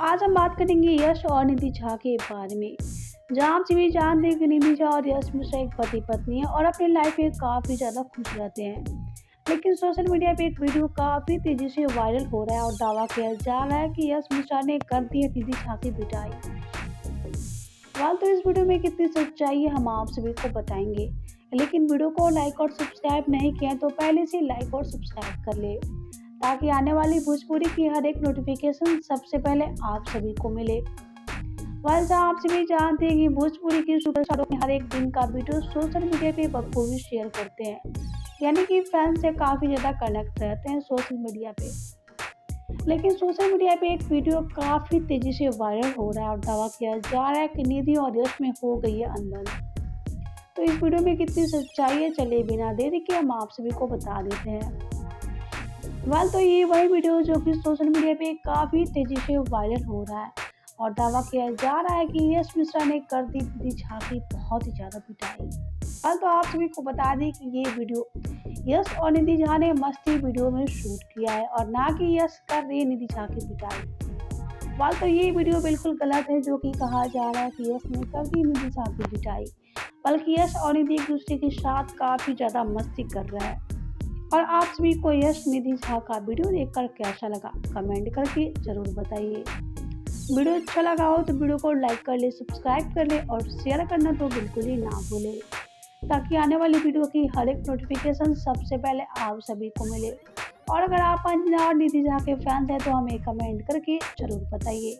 आज हम बात करेंगे यश और निधि झा के बारे में। जहाँ आप सभी जानते हैं कि निधि झा और यश मिश्रा एक पति पत्नी है और अपनी लाइफ में काफ़ी ज़्यादा खुश रहते हैं। लेकिन सोशल मीडिया पे एक वीडियो काफ़ी तेज़ी से वायरल हो रहा है और दावा किया जा रहा है कि यश मिश्रा ने कर दी है निधि झा की पिटाई। फिलहाल तो इस वीडियो में कितनी सच्चाई है हम आप सभी को बताएंगे। लेकिन वीडियो को लाइक और सब्सक्राइब नहीं किया तो पहले से लाइक और सब्सक्राइब कर ले, ताकि आने वाली भोजपुरी की हर एक नोटिफिकेशन सबसे पहले आप सभी को मिले। वैसे आप सभी जानते हैं कि भोजपुरी की सुपरस्टारों में हर एक दिन का वीडियो सोशल मीडिया पे बखूबी शेयर करते हैं, यानी कि फैंस से काफ़ी ज़्यादा कनेक्ट रहते हैं सोशल मीडिया पे। लेकिन सोशल मीडिया पे एक वीडियो काफ़ी तेज़ी से वायरल हो रहा है और दावा किया जा रहा है कि निधि और यश में हो गई है अनबन। तो इस वीडियो में कितनी सच्चाई है, चलिए बिना देरी के हम आप सभी को बता देते हैं। फिलहाल तो ये वही वीडियो जो कि सोशल मीडिया पे काफ़ी तेज़ी से वायरल हो रहा है और दावा किया जा रहा है कि यश मिश्रा ने कर दी निधि झा की बहुत ही ज़्यादा पिटाई। फिलहाल तो आप सभी को बता दें कि ये वीडियो यश और निधि झा ने मस्ती वीडियो में शूट किया है और ना कि यश कर रही है निधि झा की पिटाई। फिलहाल तो ये वीडियो बिल्कुल गलत है जो कि कहा जा रहा है कि यश ने कर दी निधि झा की पिटाई, बल्कि यश और निधि एक दूसरे के साथ काफ़ी ज़्यादा मस्ती कर रहा है। और आप सभी को यश निधि झा का वीडियो देखकर कैसा लगा कमेंट करके ज़रूर बताइए। वीडियो अच्छा लगा हो तो वीडियो को लाइक कर ले, सब्सक्राइब कर ले और शेयर करना तो बिल्कुल ही ना भूले, ताकि आने वाली वीडियो की हर एक नोटिफिकेशन सबसे पहले आप सभी को मिले। और अगर आप अंजना और निधि झा के फैंस हैं तो हमें कमेंट करके ज़रूर बताइए।